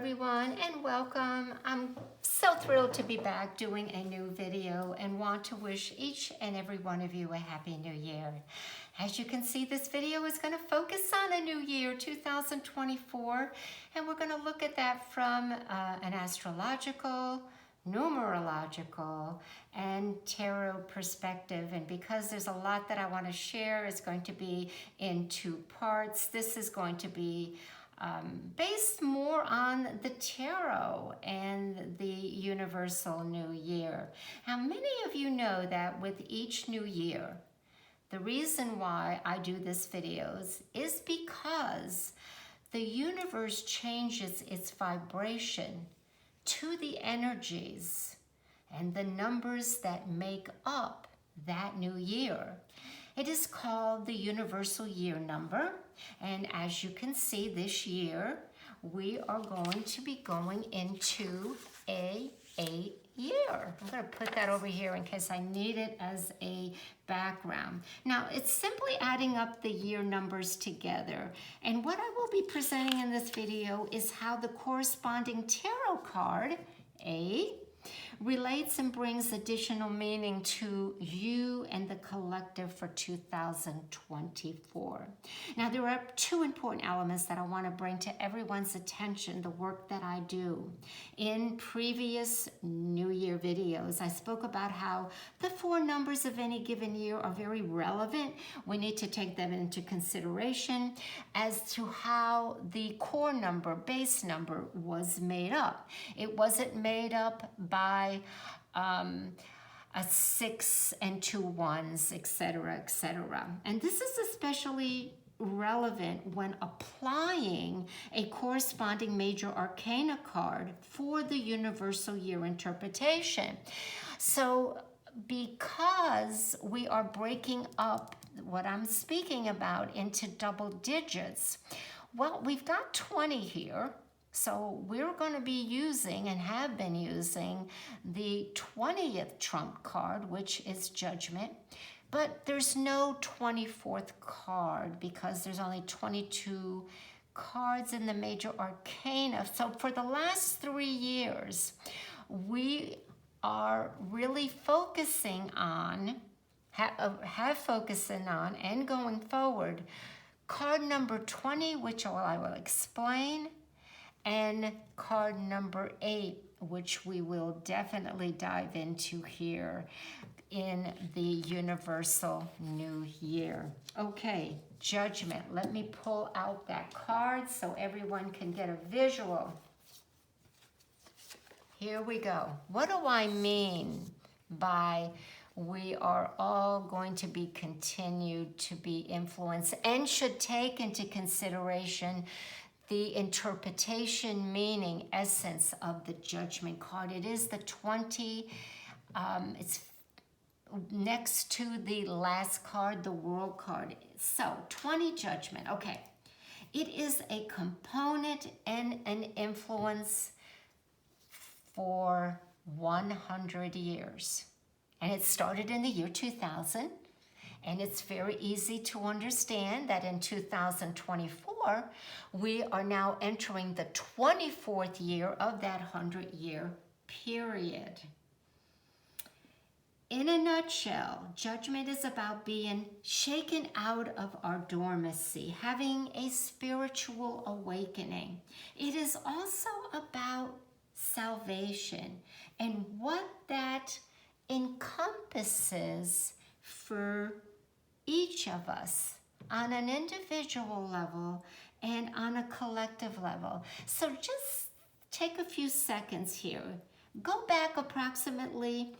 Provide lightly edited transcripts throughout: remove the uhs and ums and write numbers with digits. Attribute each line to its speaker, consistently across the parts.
Speaker 1: everyone, and welcome. I'm so thrilled to be back doing a new video and want to wish each and every one of you a happy new year. As you can see, this video is going to focus on the new year 2024, and we're going to look at that from an astrological, numerological, and tarot perspective. And because there's a lot that I want to share, it's going to be in two parts. This is going to be based more on the tarot and the universal new year. Now, many of you know that with each new year, the reason why I do this videos is because the universe changes its vibration to the energies and the numbers that make up that new year. It is called the universal year number, and as you can see, this year we are going to be going into a 8 year. I'm going to put that over here in case I need it as a background. Now, it's simply adding up the year numbers together, and what I will be presenting in this video is how the corresponding tarot card, A, relates and brings additional meaning to you and the collective for 2024. Now, there are two important elements that I want to bring to everyone's attention, the work that I do. In previous New Year videos, I spoke about how the four numbers of any given year are very relevant. We need to take them into consideration as to how the core number, base number, was made up. It wasn't made up by a 6 and 2 1s, etc., etc. And this is especially relevant when applying a corresponding major arcana card for the universal year interpretation. So because we are breaking up what I'm speaking about into double digits, well, we've got 20 here. So we're going to be using and have been using the 20th trump card, which is Judgment. But there's no 24th card because there's only 22 cards in the major arcana. So for the last 3 years, we are really focusing on, have focusing on, and going forward, card number 20, which I will explain, and card number 8, which we will definitely dive into here in the universal new year. Okay, Judgment. Let me pull out that card so everyone can get a visual. Here we go. What do I mean by we are all going to be continued to be influenced and should take into consideration the interpretation, meaning, essence of the Judgment card? It is the 20, it's next to the last card, the World card. So 20 Judgment, okay. It is a component and an influence for 100 years. And it started in the year 2000. And it's very easy to understand that in 2024, we are now entering the 24th year of that 100-year period. In a nutshell, Judgment is about being shaken out of our dormancy, having a spiritual awakening. It is also about salvation and what that encompasses for each of us on an individual level and on a collective level. So just take a few seconds here. Go back approximately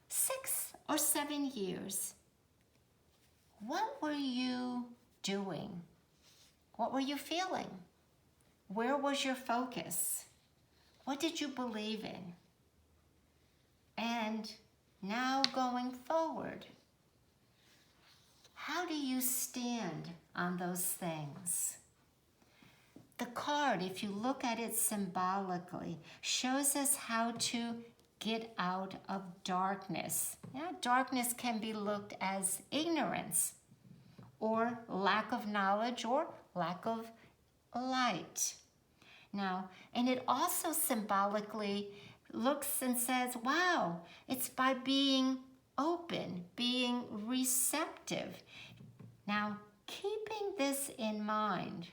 Speaker 1: 6 or 7 years. What were you doing? What were you feeling? Where was your focus? What did you believe in? And now going forward, how do you stand on those things? The card, if you look at it symbolically, shows us how to get out of darkness. Yeah, darkness can be looked as ignorance or lack of knowledge or lack of light. Now, and it also symbolically looks and says, wow, it's by being open, being receptive. Now, keeping this in mind,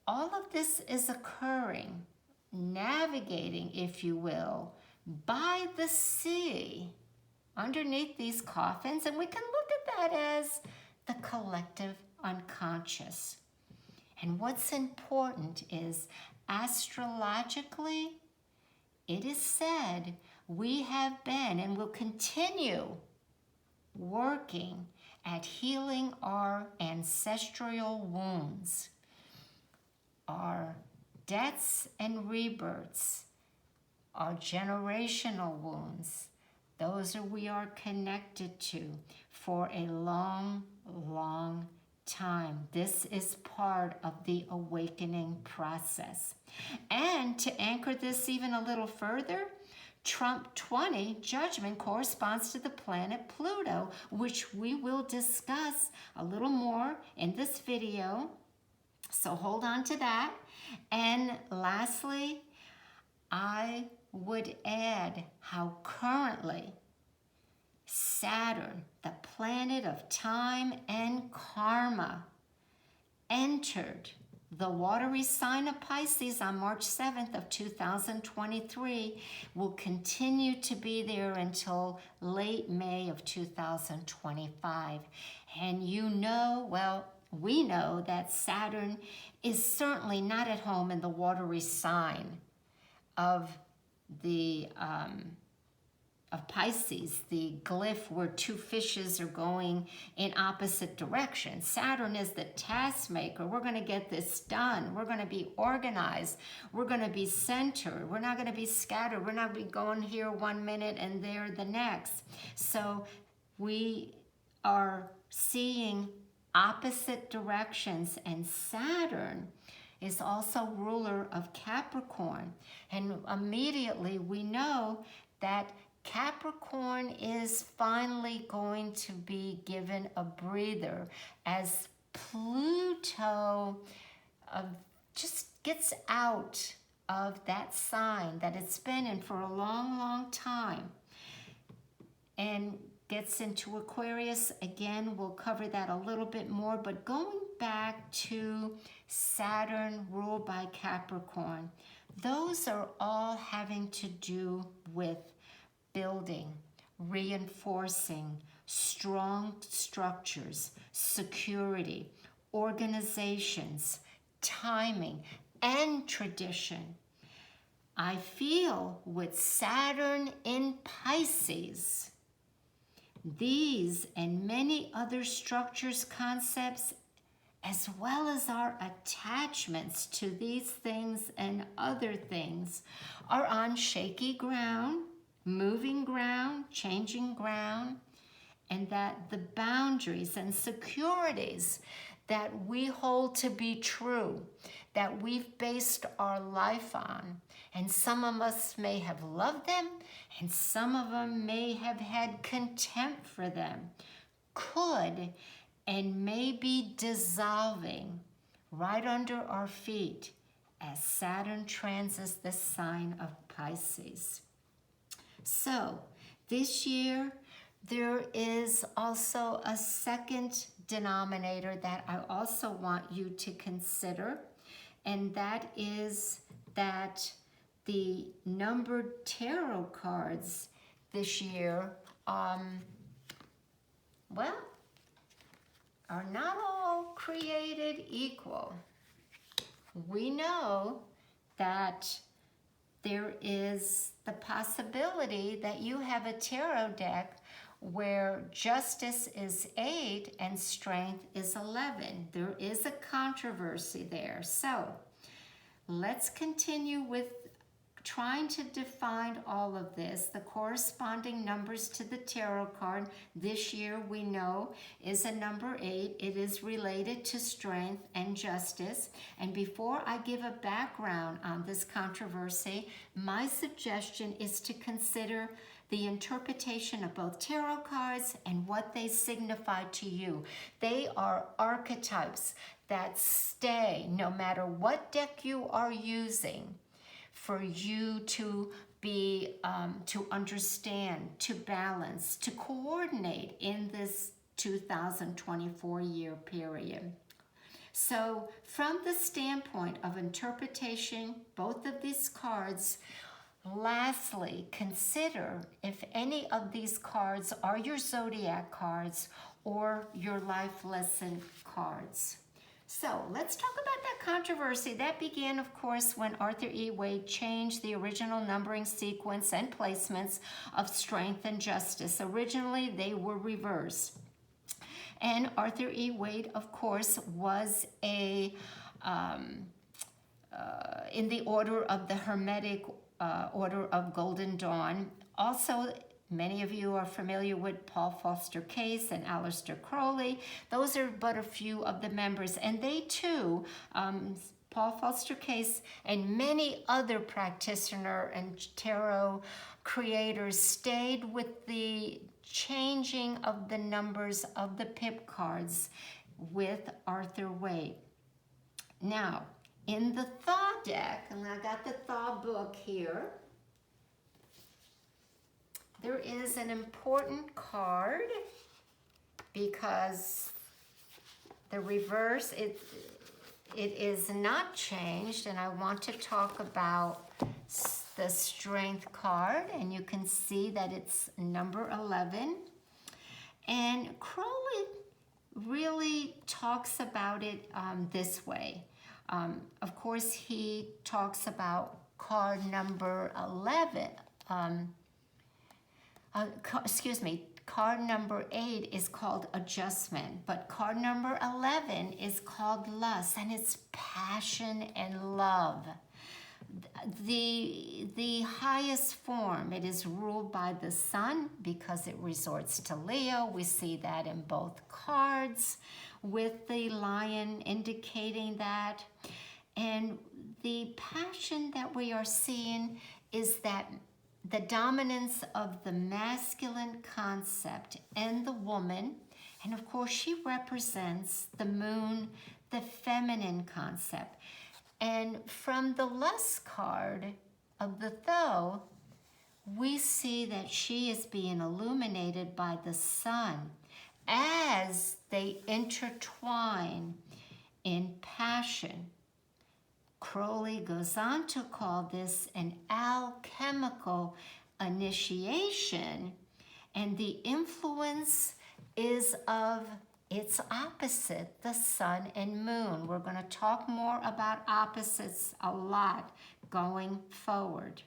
Speaker 1: all of this is occurring, navigating, if you will, by the sea underneath these coffins, and we can look at that as the collective unconscious. And what's important is, astrologically, it is said we have been and will continue working at healing our ancestral wounds, our deaths and rebirths, our generational wounds. Those we are connected to for a long, long time. This is part of the awakening process. And to anchor this even a little further, Trump 20 judgment corresponds to the planet Pluto, which we will discuss a little more in this video. So hold on to that. And lastly, I would add how currently Saturn, the planet of time and karma, entered the watery sign of Pisces on March 7th of 2023, will continue to be there until late May of 2025. And you know, well, we know that Saturn is certainly not at home in the watery sign of the of Pisces, the glyph where two fishes are going in opposite directions. Saturn is the task maker. We're going to get this done. We're going to be organized. We're going to be centered. We're not going to be scattered. We're not going to be going here 1 minute and there the next. So we are seeing opposite directions, and Saturn is also ruler of Capricorn. And immediately we know that Capricorn is finally going to be given a breather as Pluto just gets out of that sign that it's been in for a long, long time and gets into Aquarius. Again, we'll cover that a little bit more, but going back to Saturn ruled by Capricorn, those are all having to do with building, reinforcing strong structures, security, organizations, timing, and tradition. I feel with Saturn in Pisces, these and many other structures, concepts, as well as our attachments to these things and other things, are on shaky ground, moving ground, changing ground, and that the boundaries and securities that we hold to be true, that we've based our life on, and some of us may have loved them, and some of them may have had contempt for them, could and may be dissolving right under our feet as Saturn transits the sign of Pisces. So this year, there is also a second denominator that I also want you to consider, and that is that the numbered tarot cards this year, well, are not all created equal. We know that there is the possibility that you have a tarot deck where justice is 8 and strength is 11. There is a controversy there. So let's continue with trying to define all of this. The corresponding numbers to the tarot card this year we know is a number 8. It is related to strength and justice. And before I give a background on this controversy, my suggestion is to consider the interpretation of both tarot cards and what they signify to you. They are archetypes that stay, no matter what deck you are using, for you to be, to understand, to balance, to coordinate in this 2024 year period. So from the standpoint of interpretation, both of these cards, lastly, consider if any of these cards are your zodiac cards or your life lesson cards. So let's talk about that controversy. That began, of course, when Arthur E. Wade changed the original numbering sequence and placements of strength and justice. Originally, they were reversed. And Arthur E. Wade, of course, was in the order of the Hermetic Order of Golden Dawn. Also, many of you are familiar with Paul Foster Case and Aleister Crowley. Those are but a few of the members. And they too, Paul Foster Case and many other practitioner and tarot creators stayed with the changing of the numbers of the pip cards with Arthur Wade. Now, in the Thaw deck, and I got the Thaw book here, there is an important card because the reverse, it is not changed, and I want to talk about the Strength card, and you can see that it's number 11. And Crowley really talks about it this way. Of course, he talks about card number 11. Card number 8 is called adjustment, but card number 11 is called lust, and it's passion and love. The highest form, it is ruled by the sun because it resorts to Leo. We see that in both cards with the lion indicating that. And the passion that we are seeing is that the dominance of the masculine concept and the woman, and of course she represents the moon, the feminine concept. And from the lust card of the Though, we see that she is being illuminated by the sun as they intertwine in passion. Crowley goes on to call this an alchemical initiation, and the influence is of its opposite, the sun and moon. We're going to talk more about opposites a lot going forward.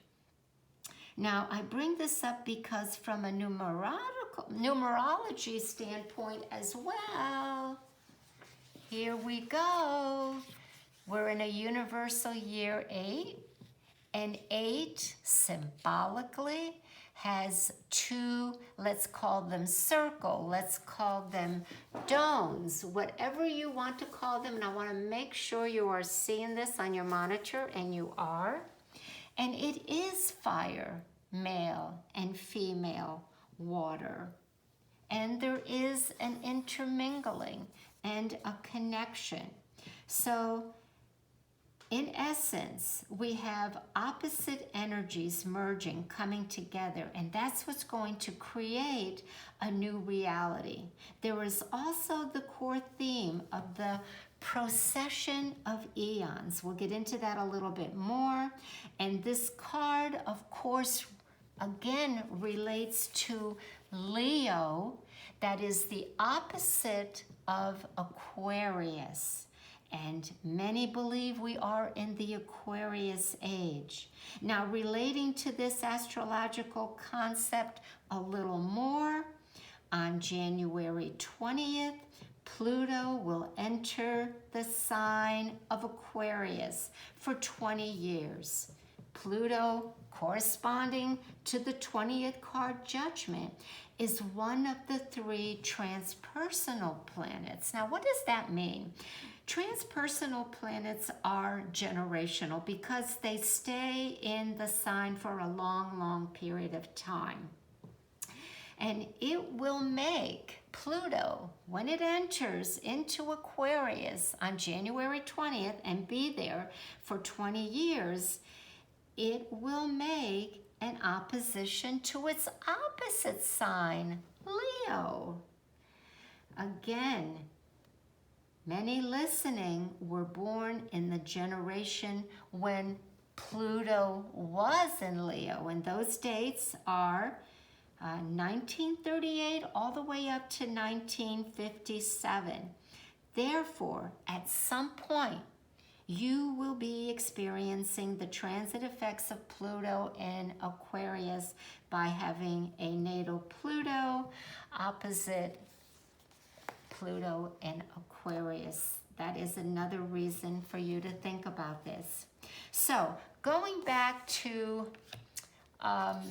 Speaker 1: Now, I bring this up because from a numerology standpoint as well, here we go. We're in a universal year 8, and 8 symbolically has 2, let's call them circle, let's call them domes, whatever you want to call them. And I want to make sure you are seeing this on your monitor, and you are. And it is fire, male and female, water. And there is an intermingling and a connection. So in essence, we have opposite energies merging, coming together, and that's what's going to create a new reality. There is also the core theme of the procession of eons. We'll get into that a little bit more. And this card, of course, again relates to Leo, that is the opposite of Aquarius. And many believe we are in the Aquarius age. Now, relating to this astrological concept a little more, on January 20th, Pluto will enter the sign of Aquarius for 20 years. Pluto, corresponding to the 20th card Judgment, is one of the 3 transpersonal planets. Now, what does that mean? Transpersonal planets are generational because they stay in the sign for a long, long period of time. And it will make Pluto, when it enters into Aquarius on January 20th and be there for 20 years, it will make an opposition to its opposite sign, Leo. Again, many listening were born in the generation when Pluto was in Leo, and those dates are 1938 all the way up to 1957. Therefore, at some point, you will be experiencing the transit effects of Pluto in Aquarius by having a natal Pluto opposite Pluto in Aquarius. That is another reason for you to think about this. So, going back to not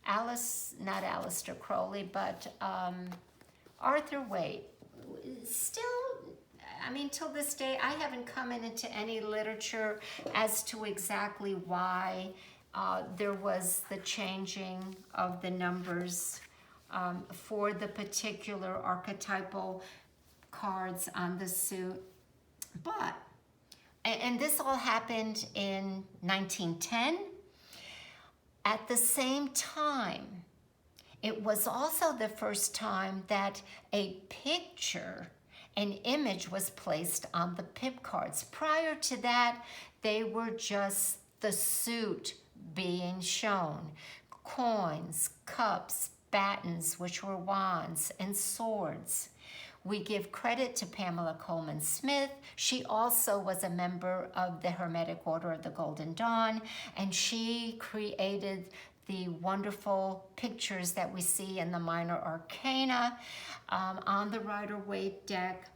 Speaker 1: Aleister Crowley, but Arthur Waite. Still, I mean, till this day, I haven't come into any literature as to exactly why there was the changing of the numbers for the particular archetypal cards on the suit. But, and this all happened in 1910. At the same time, it was also the first time that a picture, an image was placed on the pip cards. Prior to that, they were just the suit being shown. Coins, cups, batons, which were wands, and swords. We give credit to Pamela Coleman Smith. She also was a member of the Hermetic Order of the Golden Dawn, and she created the wonderful pictures that we see in the Minor Arcana on the Rider-Waite deck.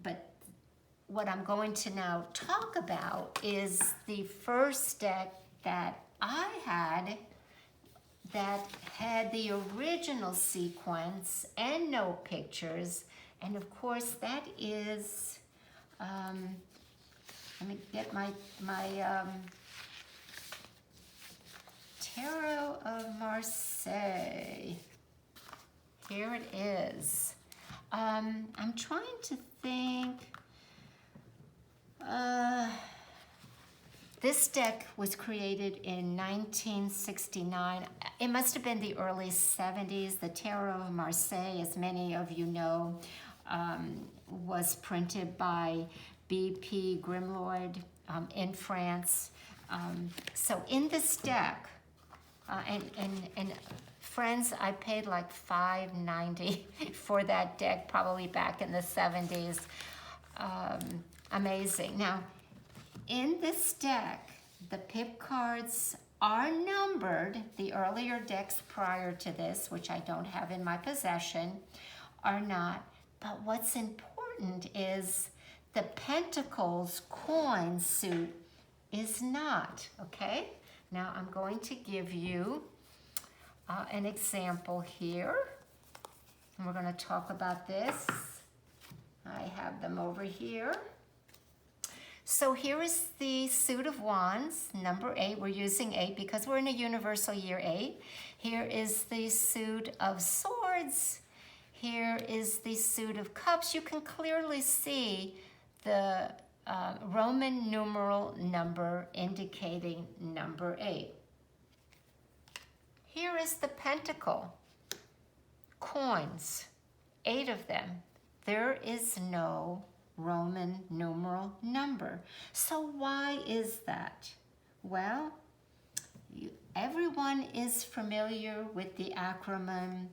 Speaker 1: But what I'm going to now talk about is the first deck that I had that had the original sequence and no pictures. And of course, that is, let me get my Tarot of Marseille. Here it is. I'm trying to think. This deck was created in 1969. It must have been the early 70s. The Tarot of Marseille, as many of you know, was printed by B.P. Grimlord in France. So in this deck, and friends, I paid like $5.90 for that deck, probably back in the 70s. Amazing. Now, in this deck, the pip cards are numbered. The earlier decks prior to this, which I don't have in my possession, are not. But what's important is the Pentacles coin suit is not, okay? Now I'm going to give you an example here. And we're going to talk about this. I have them over here. So here is the suit of wands, number 8. We're using 8 because we're in a universal year 8. Here is the suit of swords. Here is the suit of cups. You can clearly see the Roman numeral number indicating number 8. Here is the pentacle, coins, 8 of them. There is no Roman numeral number. So why is that? Well, everyone is familiar with the acronym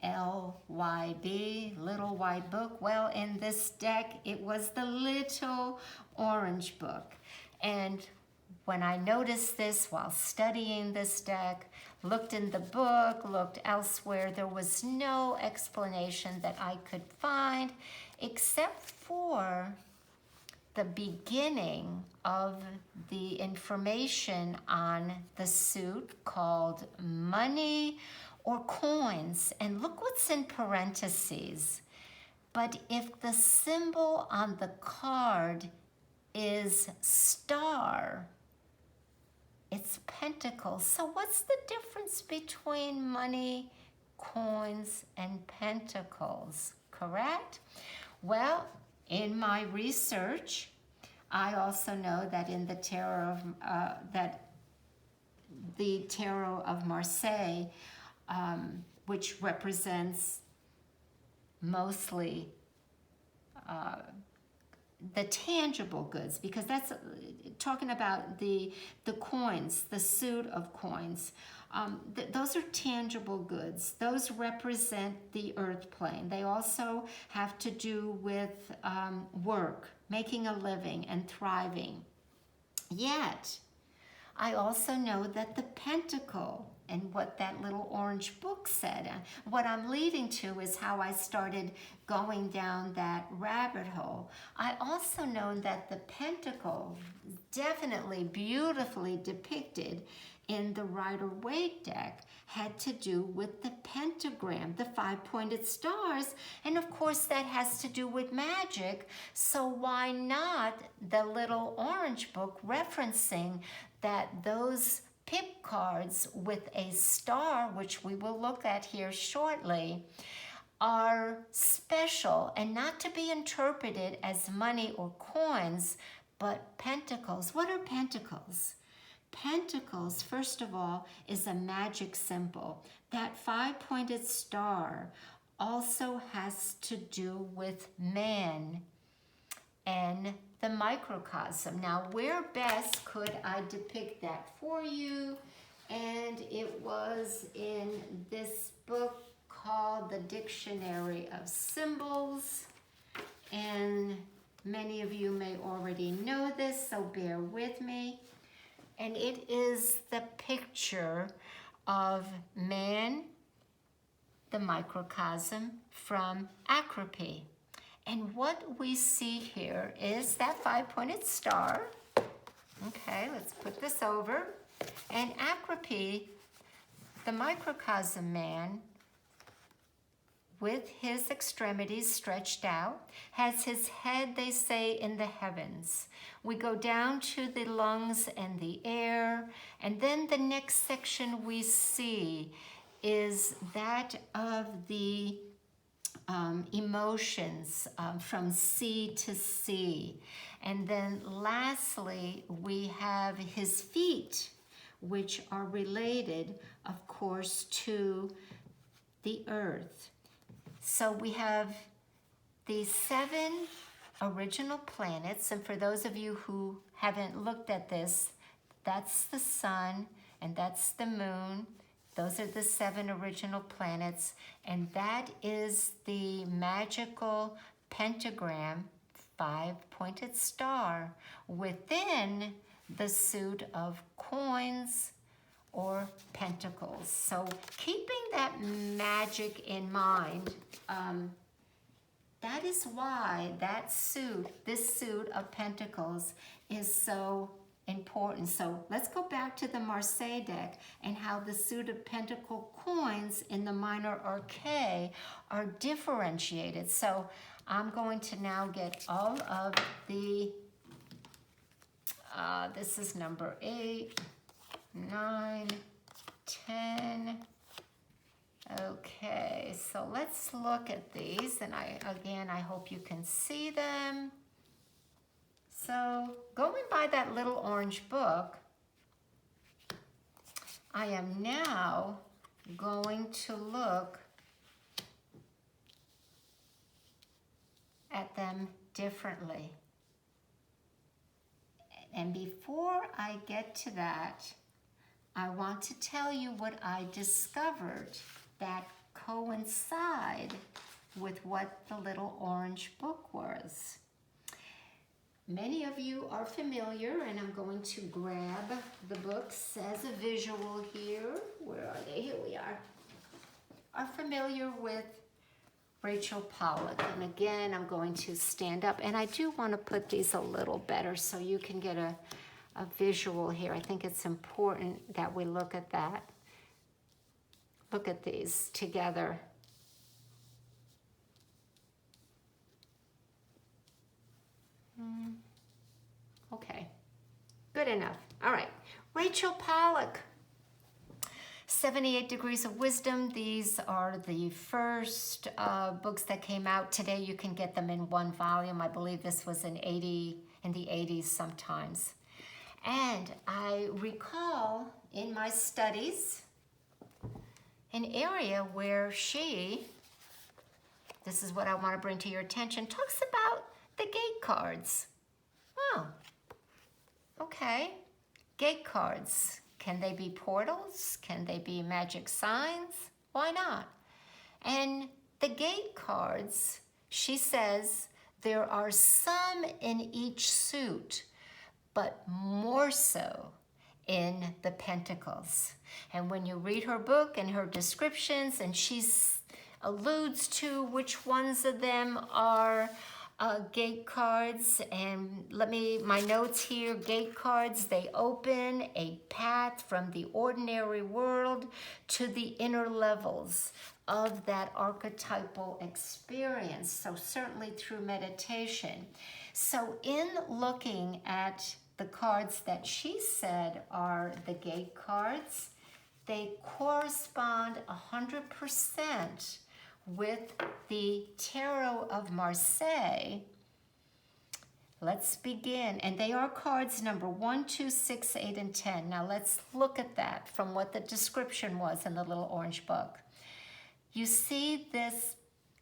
Speaker 1: LYB, Little White Book. Well, in this deck, it was the Little Orange Book. And when I noticed this while studying this deck, looked in the book, looked elsewhere, there was no explanation that I could find except for the beginning of the information on the suit called money or coins. And look what's in parentheses. But if the symbol on the card is star, it's pentacles. So what's the difference between money coins, and pentacles, correct? Well, in my research, I also know that in the Tarot of Marseille, which represents mostly the tangible goods, because that's talking about the coins, the suit of coins. Those are tangible goods. Those represent the earth plane. They also have to do with work, making a living, and thriving. Yet, I also know that the pentacle, and what that little orange book said, what I'm leading to is how I started going down that rabbit hole. I also know that the pentacle, definitely beautifully depicted in the Rider-Waite deck, had to do with the pentagram, the 5-pointed stars, and of course that has to do with magic. So why not the little orange book referencing that those pip cards with a star, which we will look at here shortly, are special and not to be interpreted as money or coins, but pentacles. What are pentacles? Pentacles, first of all, is a magic symbol. That 5-pointed star also has to do with man and the microcosm. Now, where best could I depict that for you? And it was in this book called The Dictionary of Symbols. And many of you may already know this, so bear with me. And it is the picture of man, the microcosm, from Acropy. And what we see here is that 5-pointed star. Okay, let's put this over. And Acropy, the microcosm man, with his extremities stretched out, has his head, they say, in the heavens. We go down to the lungs and the air, and then the next section we see is that of the emotions from sea to sea. And then lastly, we have his feet, which are related, of course, to the earth. So we have the 7 original planets, and for those of you who haven't looked at this, that's the sun and that's the moon. Those are the 7 original planets, and that is the magical pentagram, 5-pointed star, within the suit of coins or pentacles. So keeping that magic in mind, that is why that suit, this suit of pentacles, is so important. So let's go back to the Marseille deck and how the suit of pentacle coins in the minor arcade are differentiated. So I'm going to now get all of the, this is number 8, 9, 10. Okay, so let's look at these, and I hope you can see them. So going by that little orange book, I am now going to look at them differently. And before I get to that, I want to tell you what I discovered that coincide with what the little orange book was. Many of you are familiar, and I'm going to grab the books as a visual here. Where are they? Here we are familiar with Rachel Pollack. And again, I'm going to stand up, and I do want to put these a little better so you can get a visual here. I think it's important that we look at that. Look at these together. Okay, good enough. All right, Rachel Pollack. 78 Degrees of Wisdom. These are the first books that came out. Today you can get them in one volume. I believe this was in the 80s sometimes. And I recall in my studies an area where this is what I want to bring to your attention, talks about the gate cards. Oh, okay. Gate cards. Can they be portals? Can they be magic signs? Why not? And the gate cards, she says, there are some in each suit, but more so in the pentacles. And when you read her book and her descriptions, and she alludes to which ones of them are gate cards, and my notes here, gate cards, they open a path from the ordinary world to the inner levels of that archetypal experience. So certainly through meditation. So in looking at the cards that she said are the gate cards, they correspond 100% with the Tarot of Marseille. Let's begin. And they are cards number 1, 2, 6, 8, and 10. Now let's look at that from what the description was in the little orange book. You see this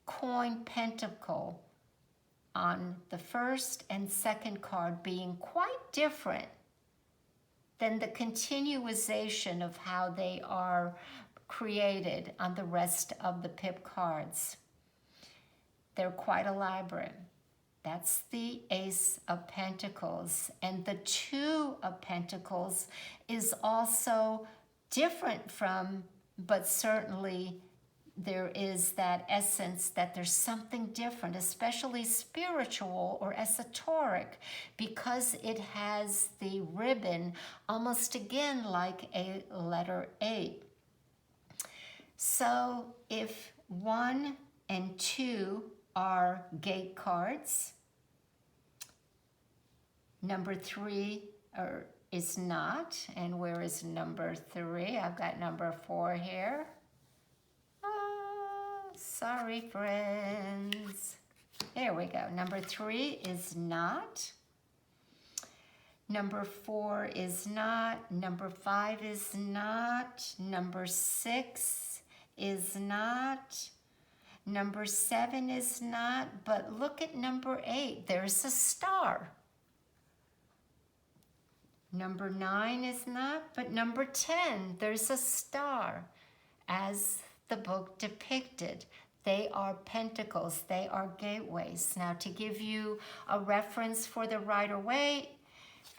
Speaker 1: coin pentacle on the first and second card being quite different than the continuation of how they are created on the rest of the pip cards. They're quite elaborate. That's the Ace of Pentacles. And the Two of Pentacles is also different from, but certainly there is that essence that there's something different, especially spiritual or esoteric, because it has the ribbon almost again like a letter 8. So if 1 and 2 are gate cards, number 3 is not. And where is number 3? I've got number 4 here. Sorry, friends. There we go. Number 3 is not. Number 4 is not. Number 5 is not. Number 6 is not. Number 7 is not. But look at number 8. There's a star. Number 9 is not. But number 10, there's a star. As the book depicted, they are pentacles, they are gateways. Now, to give you a reference for the Rider-Waite,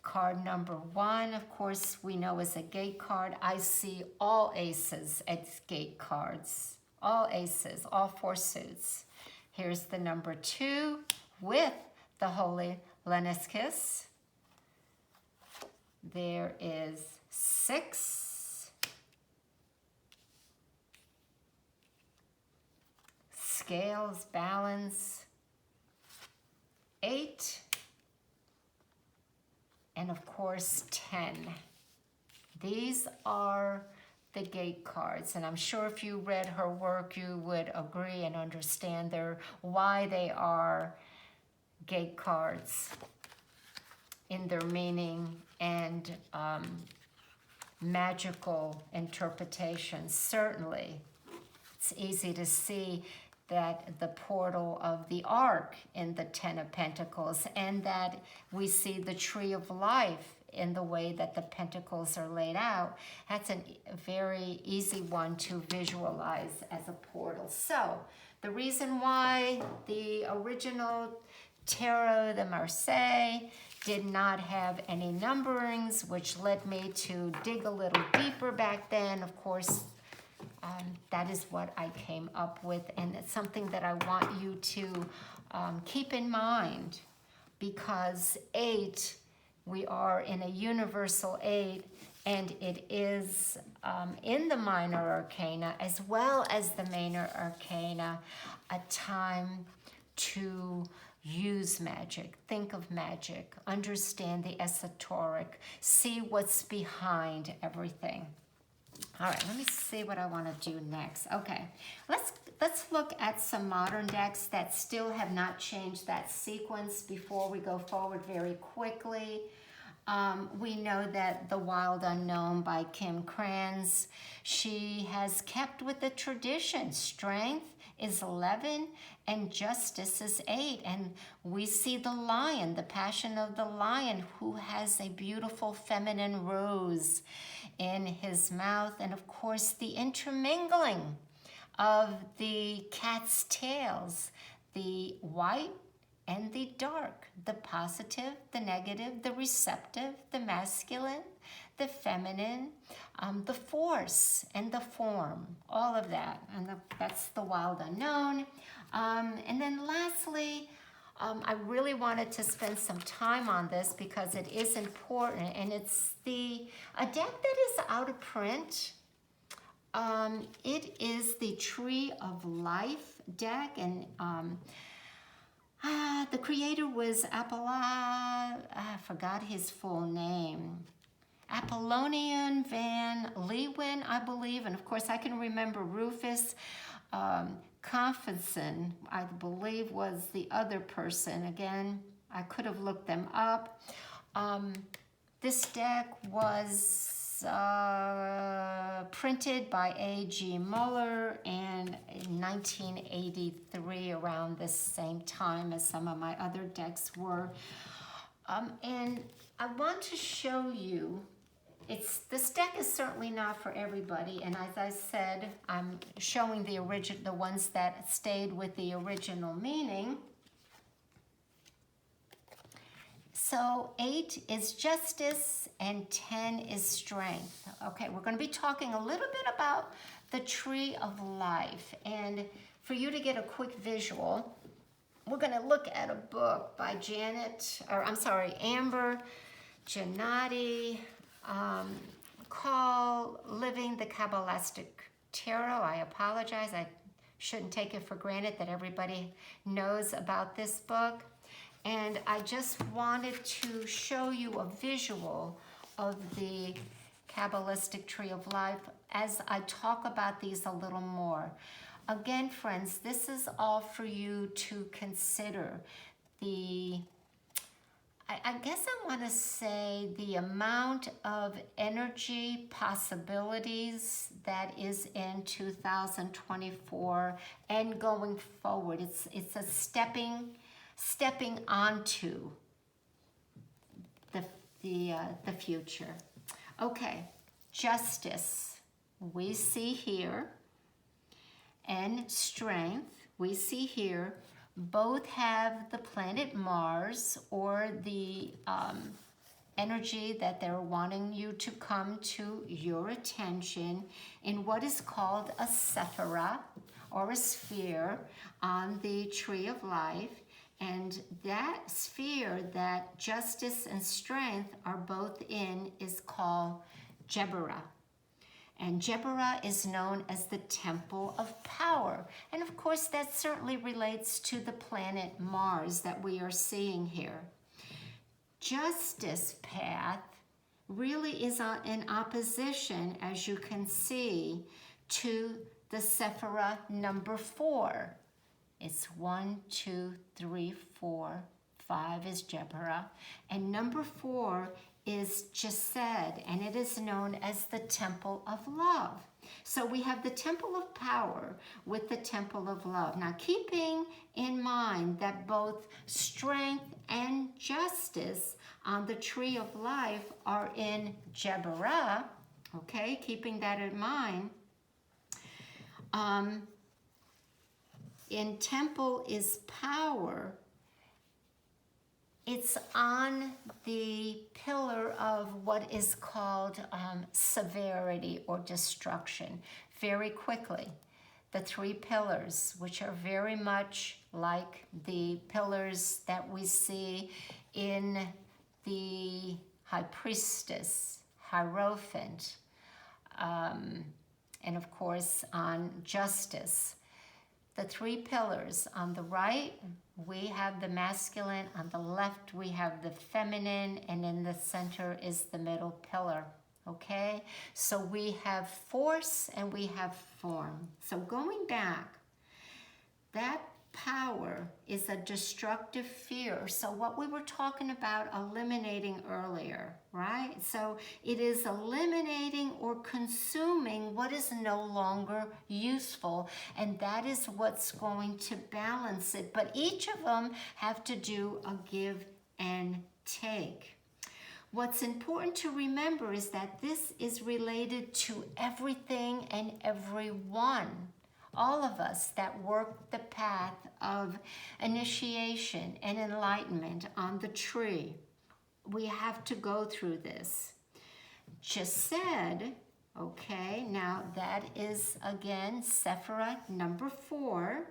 Speaker 1: card number 1, of course, we know is a gate card. I see all aces as gate cards. All aces, all 4 suits. Here's the number 2 with the Holy Leniscus. There is 6. Scales, balance, 8, and of course 10. These are the gate cards, and I'm sure if you read her work you would agree and understand why they are gate cards in their meaning and magical interpretation. Certainly it's easy to see that the portal of the Ark in the 10 of Pentacles, and that we see the Tree of Life in the way that the pentacles are laid out. That's a very easy one to visualize as a portal. So the reason why the original Tarot de Marseille did not have any numberings, which led me to dig a little deeper back then, of course, that is what I came up with, and it's something that I want you to keep in mind, because 8, we are in a universal 8, and it is in the minor arcana as well as the major arcana a time to use magic, think of magic, understand the esoteric, see what's behind everything. All right, let me see what I want to do next. Okay, let's look at some modern decks that still have not changed that sequence before we go forward very quickly. We know that The Wild Unknown by Kim Kranz, she has kept with the tradition. Strength is 11 and justice is 8. And we see the lion, the passion of the lion, who has a beautiful feminine rose in his mouth. And of course, the intermingling of the cat's tails, the white and the dark, the positive, the negative, the receptive, the masculine, the feminine, the force and the form, all of that. And that's The Wild Unknown. And then lastly, I really wanted to spend some time on this because it is important, and it's a deck that is out of print. It is the Tree of Life deck, and the creator was I forgot his full name. Apollonian Van Leeuwen, I believe. And of course, I can remember Rufus Conferson, I believe, was the other person. Again, I could have looked them up. This deck was printed by A.G. Muller in 1983, around the same time as some of my other decks were. And I want to show you, this deck is certainly not for everybody, and as I said, I'm showing the ones that stayed with the original meaning. So 8 is justice and 10 is strength. Okay, we're going to be talking a little bit about the Tree of Life. And for you to get a quick visual, we're going to look at a book by Amber Giannotti, called Living the Kabbalistic Tarot. I apologize. I shouldn't take it for granted that everybody knows about this book. And I just wanted to show you a visual of the Kabbalistic Tree of Life as I talk about these a little more. Again, friends, this is all for you to consider. I guess I want to say the amount of energy possibilities that is in 2024 and going forward. It's a stepping onto the future. Okay, justice we see here, and strength we see here. Both have the planet Mars, or the energy that they're wanting you to come to your attention in what is called a sephira, or a sphere, on the Tree of Life. And that sphere that justice and strength are both in is called Jebera. And Jebera is known as the Temple of Power. And of course, that certainly relates to the planet Mars that we are seeing here. Justice path really is in opposition, as you can see, to the Sephira number 4. It's 1, 2, 3, 4. 5 is Jebera. And number 4 is Chesed, and it is known as the Temple of Love. So we have the Temple of Power with the Temple of Love. Now, keeping in mind that both strength and justice on the Tree of Life are in Jebera, okay, keeping that in mind, in Temple is Power, it's on the pillar of what is called severity or destruction. Very quickly, the 3 pillars, which are very much like the pillars that we see in the High Priestess, Hierophant, and of course on justice. The 3 pillars. On the right, we have the masculine. On the left, we have the feminine. And in the center is the middle pillar. okay? So we have force and we have form. So going back, that power is a destructive fear. So what we were talking about eliminating earlier, right? So it is eliminating or consuming what is no longer useful, and that is what's going to balance it. But each of them have to do a give and take. What's important to remember is that this is related to everything and everyone. All of us that work the path of initiation and enlightenment on the tree, we have to go through this. Just said, okay, now that is again Sephirah number 4,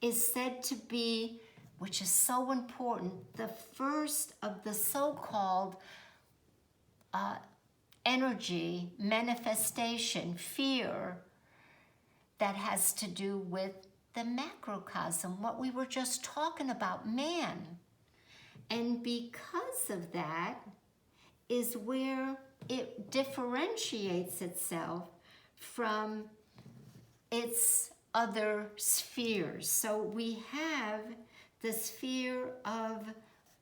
Speaker 1: is said to be, which is so important, the first of the so-called energy manifestation, fear, that has to do with the macrocosm, what we were just talking about, man. And because of that is where it differentiates itself from its other spheres. So we have the sphere of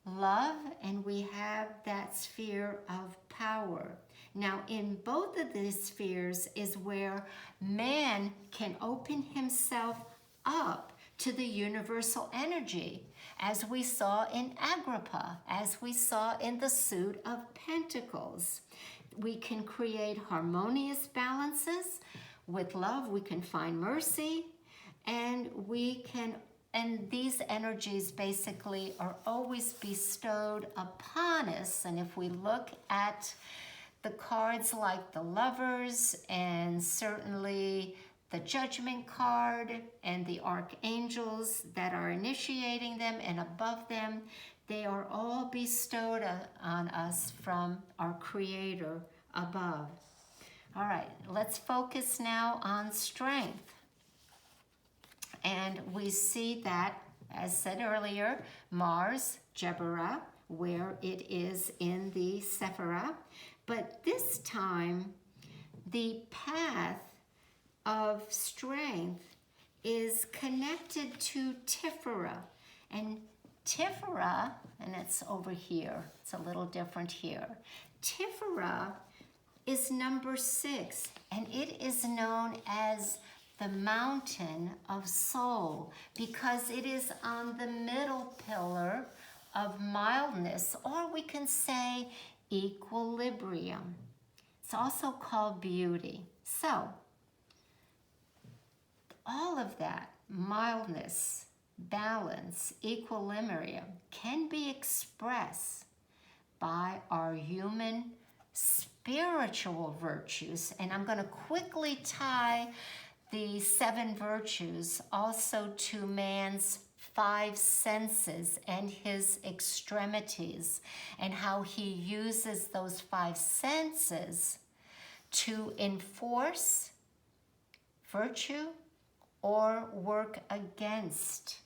Speaker 1: love and we have that sphere of power. Now, in both of these spheres is where man can open himself up to the universal energy, as we saw in Agrippa, as we saw in the Suit of Pentacles. We can create harmonious balances. With love, we can find mercy, and these energies basically are always bestowed upon us. And if we look at the cards like the Lovers and certainly the Judgment card and the archangels that are initiating them and above them, they are all bestowed on us from our Creator above. All right, let's focus now on strength. And we see that, as said earlier, Mars, Jebera, where it is in the Sephirah. But this time, the path of strength is connected to Tifera. And Tifera, and it's over here, it's a little different here. Tifera is number 6, and it is known as the mountain of soul because it is on the middle pillar of mildness, or we can say equilibrium. It's also called beauty. So, all of that, mildness, balance, equilibrium, can be expressed by our human spiritual virtues. And I'm going to quickly tie the 7 virtues also to man's 5 senses and his extremities, and how he uses those 5 senses to enforce virtue or work against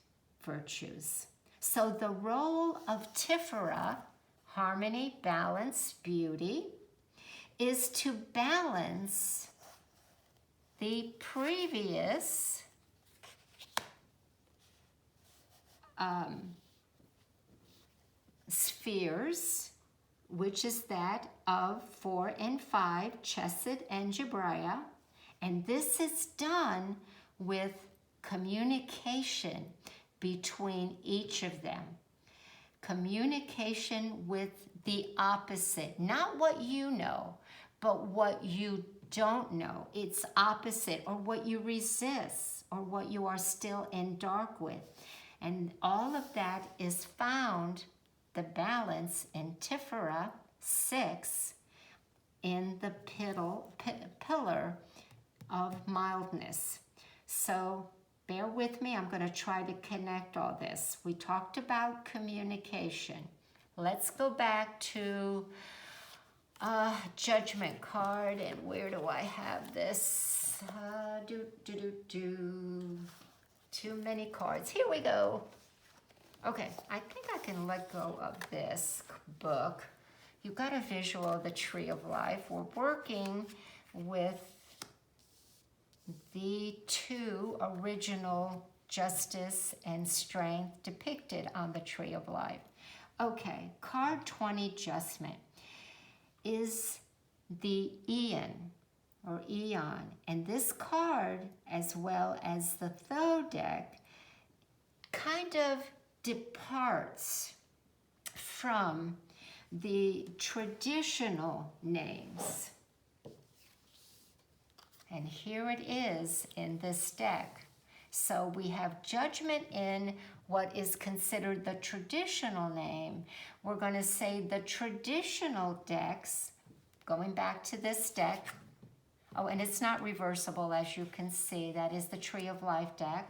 Speaker 1: virtues. So the role of Tifera, harmony, balance, beauty, is to balance the previous spheres, which is that of 4 and 5, Chesed and Jebrea, and this is done with communication between each of them. Communication with the opposite, not what you know, but what you don't know. It's opposite, or what you resist, or what you are still in dark with. And all of that is found, the balance, in Tifera 6 in the pillar of mildness. So bear with me, I'm going to try to connect all this. We talked about communication. Let's go back to Judgment card, and where do I have this? Too many cards. Here we go. Okay, I think I can let go of this book. you got a visual of the Tree of Life. We're working with the two original justice and strength depicted on the Tree of Life. Okay, card 20, Adjustment, is the Eon or Eon. And this card, as well as the third deck, kind of departs from the traditional names. And here it is in this deck. So we have Judgment in what is considered the traditional name. We're going to say the traditional decks, going back to this deck. Oh, and it's not reversible, as you can see. That is the Tree of Life deck.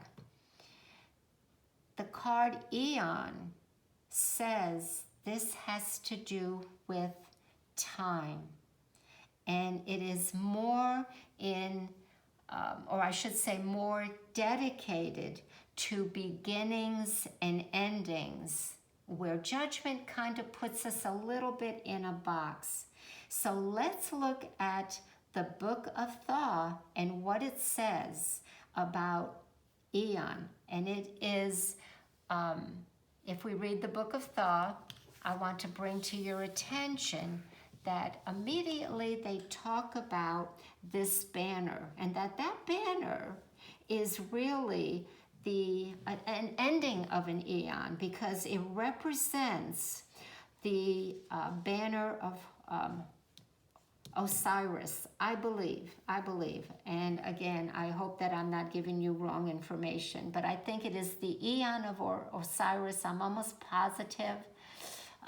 Speaker 1: The card Eon says this has to do with time. And it is more in, or I should say more dedicated to beginnings and endings, where Judgment kind of puts us a little bit in a box. So let's look at the Book of Thoth and what it says about Eon. And it is, if we read the Book of Thoth, I want to bring to your attention that immediately they talk about this banner, and that banner is really an ending of an eon, because it represents the banner of Osiris, I believe. And again, I hope that I'm not giving you wrong information, but I think it is the Eon of Osiris. I'm almost positive.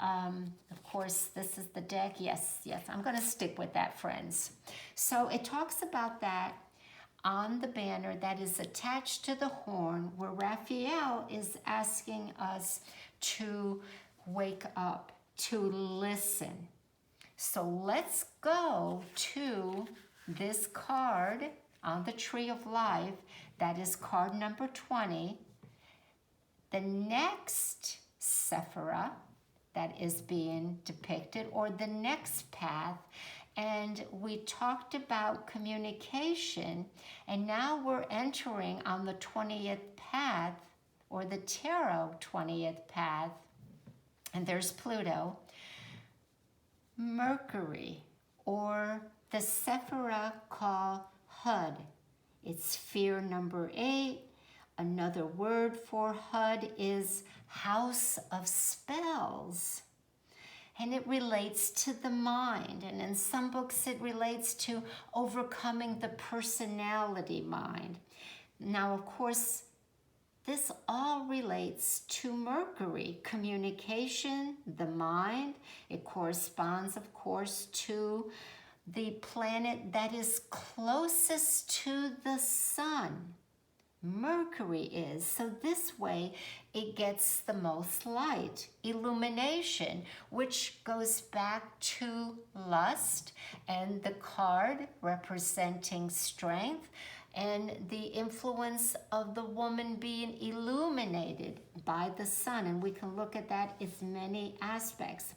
Speaker 1: Of course, this is the deck. Yes, I'm going to stick with that, friends. So it talks about that on the banner that is attached to the horn, where Raphael is asking us to wake up, to listen. So let's go to this card on the Tree of Life. That is card number 20. The next Sephira that is being depicted, or the next path. And we talked about communication, and now we're entering on the 20th path, or the tarot 20th path. And there's Pluto. Mercury, or the Sephira called Hud. It's sphere number 8. Another word for Hud is House of Spells. And it relates to the mind. And in some books it relates to overcoming the personality mind. Now, of course, this all relates to Mercury, communication, the mind. It corresponds, of course, to the planet that is closest to the sun. Mercury is. So this way it gets the most light, illumination, which goes back to lust, and the card representing strength, and the influence of the woman being illuminated by the sun. And we can look at that as many aspects.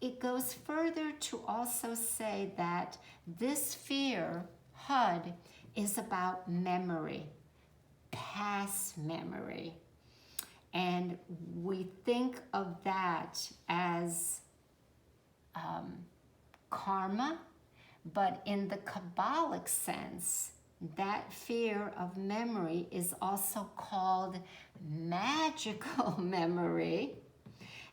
Speaker 1: It goes further to also say that this sphere, HUD, is about memory, past memory. And we think of that as karma, but in the Kabbalic sense, that fear of memory is also called magical memory.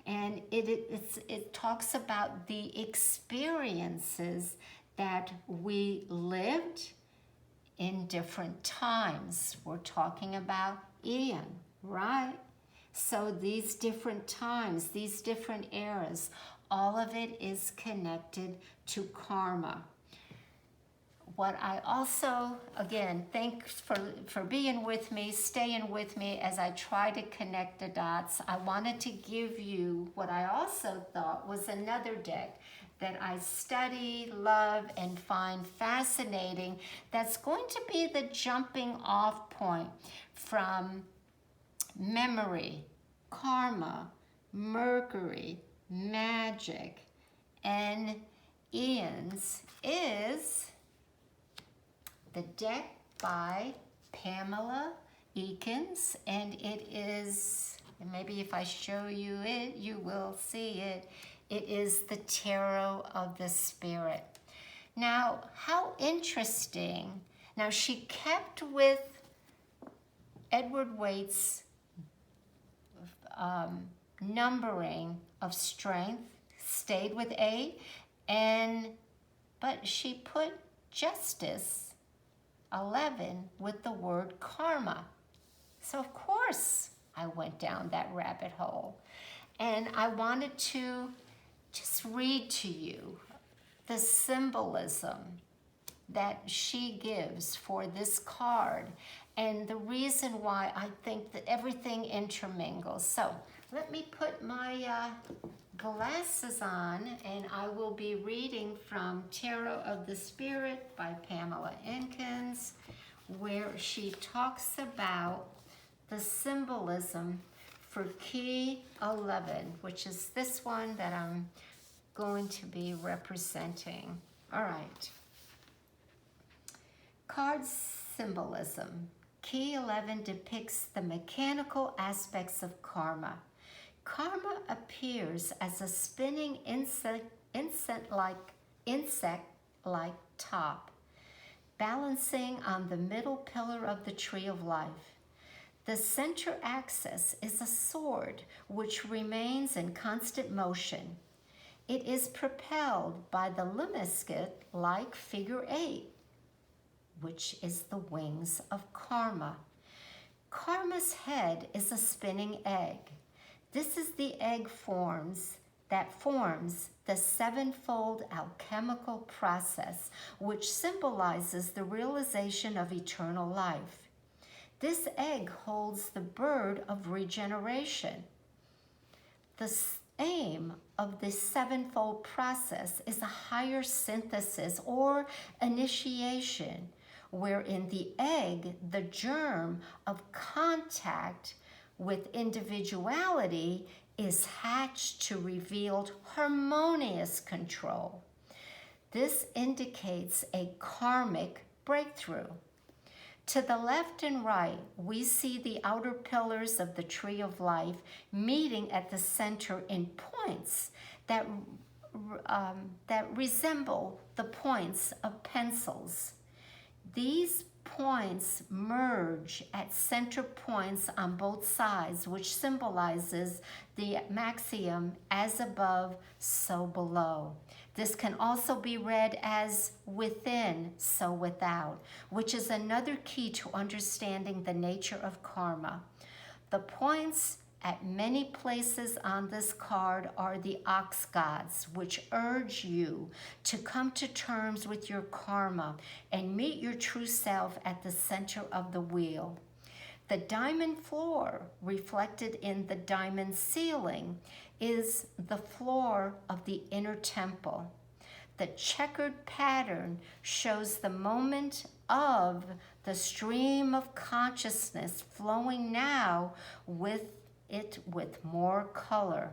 Speaker 1: And it talks about the experiences that we lived in different times. We're talking about Eon, right? So these different times, these different eras, all of it is connected to karma. What I also, again, thanks for being with me, staying with me as I try to connect the dots. I wanted to give you what I also thought was another deck that I study, love, and find fascinating, that's going to be the jumping off point from memory, karma, Mercury, magic, and Ian's is the deck by Pamela Eakins, and it is, and maybe if I show you it, you will see it. It is the Tarot of the Spirit. Now, how interesting. Now, she kept with Edward Waite's numbering of strength, stayed with 8, but she put justice 11 with the word karma. So of course I went down that rabbit hole, and I wanted to just read to you the symbolism that she gives for this card and the reason why I think that everything intermingles. So let me put my glasses on, and I will be reading from Tarot of the Spirit by Pamela Eakins, where she talks about the symbolism for key 11, which is this one that I'm going to be representing. All right. Card symbolism. Key 11 depicts the mechanical aspects of karma. Karma appears as a spinning insect-like top, balancing on the middle pillar of the tree of life. The center axis is a sword which remains in constant motion. It is propelled by the lemniscate-like figure 8, which is the wings of karma. Karma's head is a spinning egg. This is the egg that forms the sevenfold alchemical process, which symbolizes the realization of eternal life. This egg holds the bird of regeneration. The aim of the sevenfold process is a higher synthesis or initiation, wherein the egg, the germ of contact with individuality, is hatched to reveal harmonious control. This indicates a karmic breakthrough. To the left and right, we see the outer pillars of the tree of life meeting at the center in points that resemble the points of pencils. These points merge at center points on both sides, which symbolizes the maxiom, as above, so below. This can also be read as within, so without, which is another key to understanding the nature of karma. The points at many places on this card are the ox gods, which urge you to come to terms with your karma and meet your true self at the center of the wheel. The diamond floor, reflected in the diamond ceiling, is the floor of the inner temple. The checkered pattern shows the moment of the stream of consciousness flowing now with more color.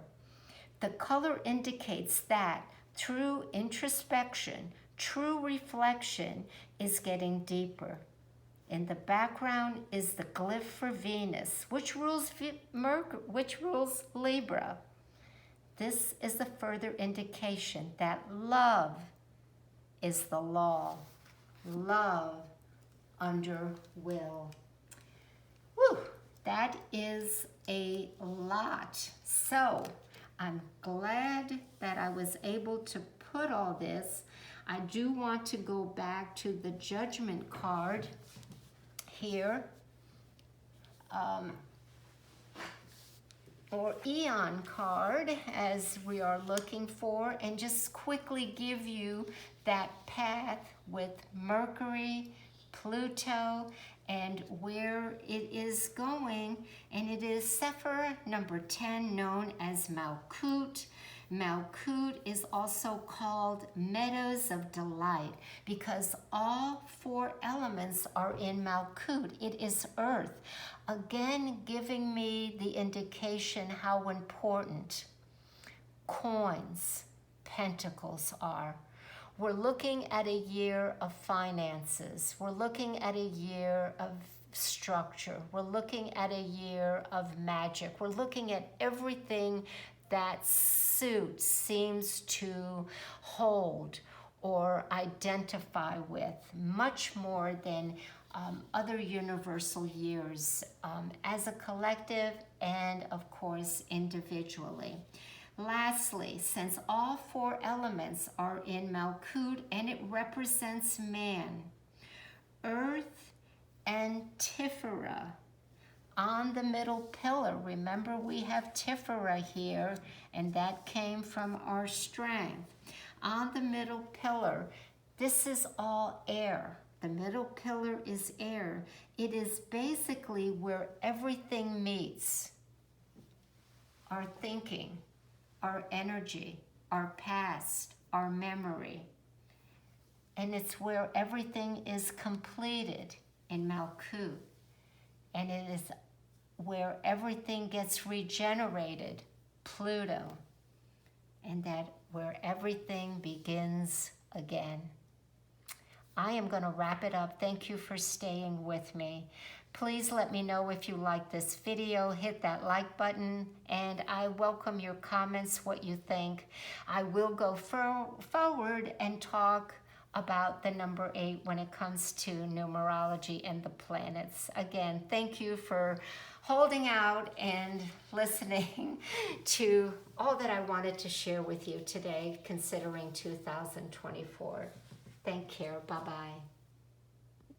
Speaker 1: The color indicates that through introspection, true reflection is getting deeper. In the background is the glyph for Venus, which rules Libra. This is a further indication that love is the law. Love under will. Whew, that is a lot. So I'm glad that I was able to put all this. I do want to go back to the Judgment card here, or Eon card, as we are looking for, and just quickly give you that path with Mercury, Pluto, and where it is going. And it is Sephir number 10, known as Malkut. Malkut is also called Meadows of Delight because all 4 elements are in Malkut. It is earth. Again, giving me the indication how important coins, Pentacles are. We're looking at a year of finances. We're looking at a year of structure. We're looking at a year of magic. We're looking at everything that suit seems to hold or identify with, much more than other universal years, as a collective and of course individually. Lastly, since all four elements are in Malkut and it represents man, Earth and Tiferet on the middle pillar. Remember, we have Tiferet here, and that came from our strength. On the middle pillar, this is all air. The middle pillar is air. It is basically where everything meets. Our thinking, our energy, our past, our memory. And it's where everything is completed in Malkut. And it is where everything gets regenerated, Pluto. And that where everything begins again. I am going to wrap it up. Thank you for staying with me. Please let me know if you like this video. Hit that like button, and I welcome your comments, what you think. I will go forward and talk about the number 8 when it comes to numerology and the planets. Again, thank you for holding out and listening to all that I wanted to share with you today, considering 2024. Take care. Bye-bye.